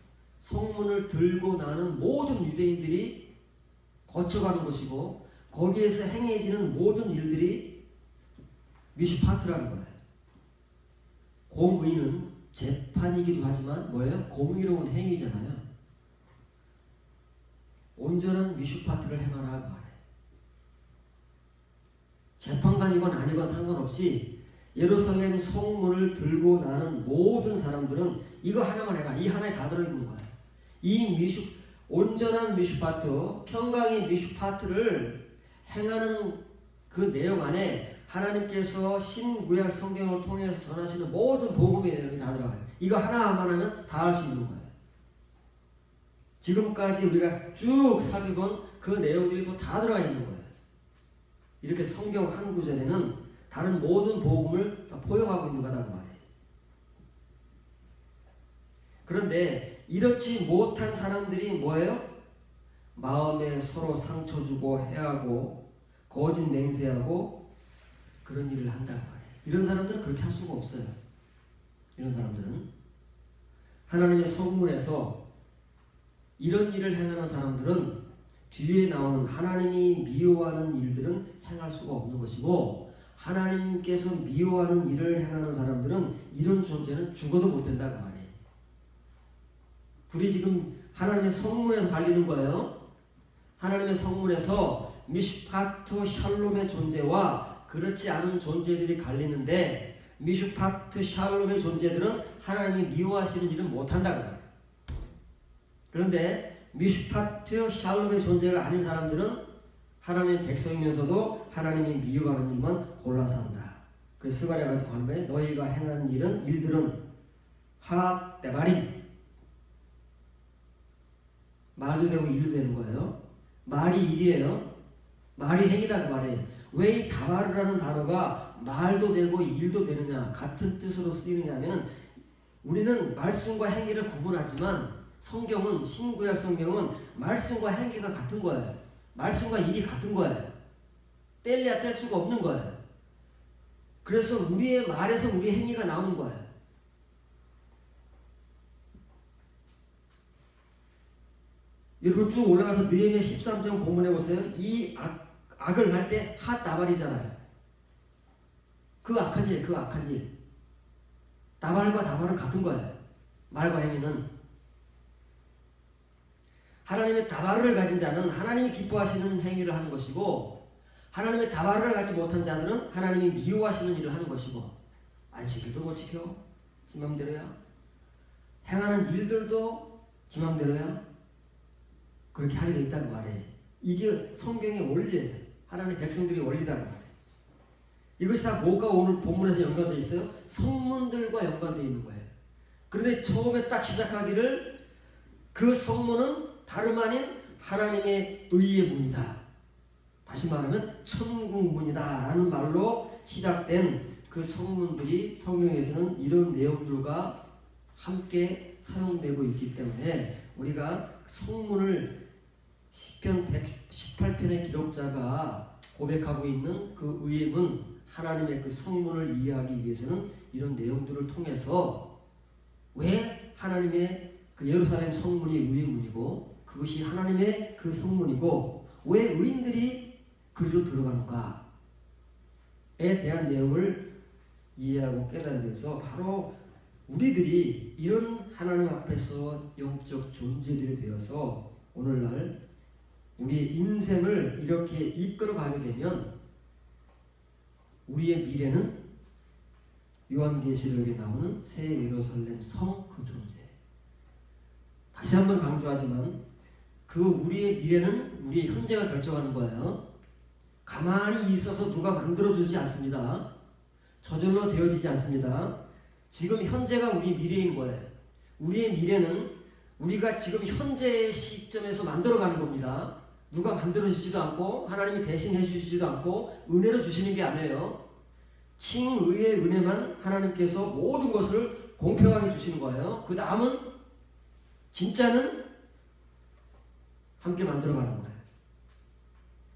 성문을 들고 나는 모든 유대인들이 거쳐가는 것이고 거기에서 행해지는 모든 일들이 미슈파트라는 거예요. 공의는 재판이기도 하지만 뭐예요? 공의로운 행위잖아요. 온전한 미슈파트를 행하라 말해요. 재판관이건 아니건 상관없이 예루살렘 성문을 들고 나는 모든 사람들은 이거 하나만 해라. 이 하나에 다 들어있는 거예요. 이 온전한 미슈파트, 평강의 미슈파트를 행하는 그 내용 안에 하나님께서 신구약 성경을 통해서 전하시는 모든 복음의 내용이 다 들어가요. 이거 하나만 하면 다 할 수 있는 거예요. 지금까지 우리가 쭉 살펴본 그 내용들이 또 다 들어가 있는 거예요. 이렇게 성경 한 구절에는 다른 모든 복음을 다 포용하고 있는 거다 그 말이에요. 그런데 이렇지 못한 사람들이 뭐예요? 마음에 서로 상처 주고 해하고 거짓 맹세하고 그런 일을 한다고 말해요. 이런 사람들은 그렇게 할 수가 없어요. 이런 사람들은 하나님의 성문에서 이런 일을 행하는 사람들은 뒤에 나오는 하나님이 미워하는 일들은 행할 수가 없는 것이고 하나님께서 미워하는 일을 행하는 사람들은 이런 존재는 죽어도 못 된다고 말해요. 둘이 지금 하나님의 성문에서 갈리는 거예요. 하나님의 성문에서 미슈파트 샬롬의 존재와 그렇지 않은 존재들이 갈리는데 미슈파트 샬롬의 존재들은 하나님이 미워하시는 일은 못한다고 말해요. 그런데 미슈파트 샬롬의 존재가 아닌 사람들은 하나님의 백성이면서도 하나님이 미워하는 일만 골라서 한다. 그래서 스가랴 가지고 하는 거예요. 너희가 행한 일들은 핫대바림 말도 되고 일도 되는 거예요. 말이 일이에요. 말이 행위다 그 말이에요. 왜 이 다바르라는 단어가 말도 되고 일도 되느냐 같은 뜻으로 쓰이느냐 하면 우리는 말씀과 행위를 구분하지만 성경은 신구약 성경은 말씀과 행위가 같은 거예요. 말씀과 일이 같은 거예요. 뗄래야 뗄 수가 없는 거예요. 그래서 우리의 말에서 우리의 행위가 나오는 거예요. 여러분 쭉 올라가서 느헤미야 13장 본문해 보세요. 이 악을 할 때 핫다발이잖아요. 그 악한 일. 다발과 다발은 같은 거예요. 말과 행위는. 하나님의 다발을 가진 자는 하나님이 기뻐하시는 행위를 하는 것이고 하나님의 다발을 갖지 못한 자들은 하나님이 미워하시는 일을 하는 것이고 안식일도 못 지켜 지 맘대로야. 행하는 일들도 지 맘대로야. 그렇게 하게 돼 있다고 말해. 이게 성경의 원리예요. 하나님의 백성들이 원리다고 말해. 이것이 다 뭐가 오늘 본문에서 연관되어 있어요? 성문들과 연관되어 있는 거예요. 그런데 처음에 딱 시작하기를 그 성문은 다름 아닌 하나님의 의의 문이다. 다시 말하면 천국문이다 라는 말로 시작된 그 성문들이 성경에서는 이런 내용들과 함께 사용되고 있기 때문에 우리가 성문을 시편 118편의 기록자가 고백하고 있는 그 의의 문 하나님의 그 성문을 이해하기 위해서는 이런 내용들을 통해서 왜 하나님의 그 예루살렘 성문이 의의 문이고 그것이 하나님의 그 성문이고 왜 의인들이 그리로 들어가는가에 대한 내용을 이해하고 깨달기 위해서 바로 우리들이 이런 하나님 앞에서 영적 존재들이 되어서 오늘날 우리의 인생을 이렇게 이끌어가게 되면 우리의 미래는 요한계시록에 나오는 새 예루살렘 성 그 존재. 다시 한번 강조하지만 그 우리의 미래는 우리의 현재가 결정하는 거예요. 가만히 있어서 누가 만들어주지 않습니다. 저절로 되어지지 않습니다. 지금 현재가 우리 미래인 거예요. 우리의 미래는 우리가 지금 현재 시점에서 만들어가는 겁니다. 누가 만들어주지도 않고 하나님이 대신 해주시지도 않고 은혜로 주시는 게 아니에요. 칭의의 은혜만 하나님께서 모든 것을 공평하게 주시는 거예요. 그 다음은 진짜는 함께 만들어가는 거예요.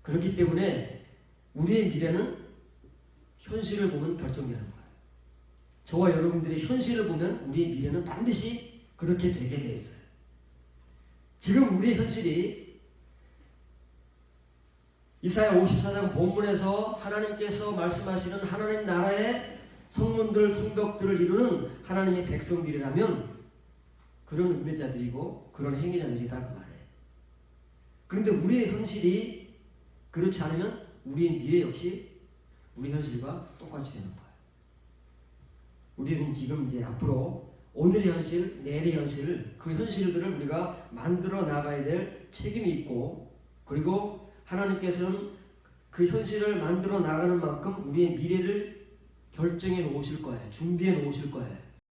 그렇기 때문에 우리의 미래는 현실을 보면 결정되는 거예요. 저와 여러분들의 현실을 보면 우리의 미래는 반드시 그렇게 되게 돼 있어요. 지금 우리의 현실이 이사야 54장 본문에서 하나님께서 말씀하시는 하나님 나라의 성문들, 성벽들을 이루는 하나님의 백성들이라면 그런 은혜자들이고 그런 행위자들이다 그 말이에요. 그런데 우리의 현실이 그렇지 않으면 우리의 미래 역시 우리 현실과 똑같이 되는 거예요. 우리는 지금 이제 앞으로 오늘의 현실, 내일의 현실, 그 현실들을 우리가 만들어 나가야 될 책임이 있고, 그리고 하나님께서는 그 현실을 만들어 나가는 만큼 우리의 미래를 결정해 놓으실 거예요. 준비해 놓으실 거예요.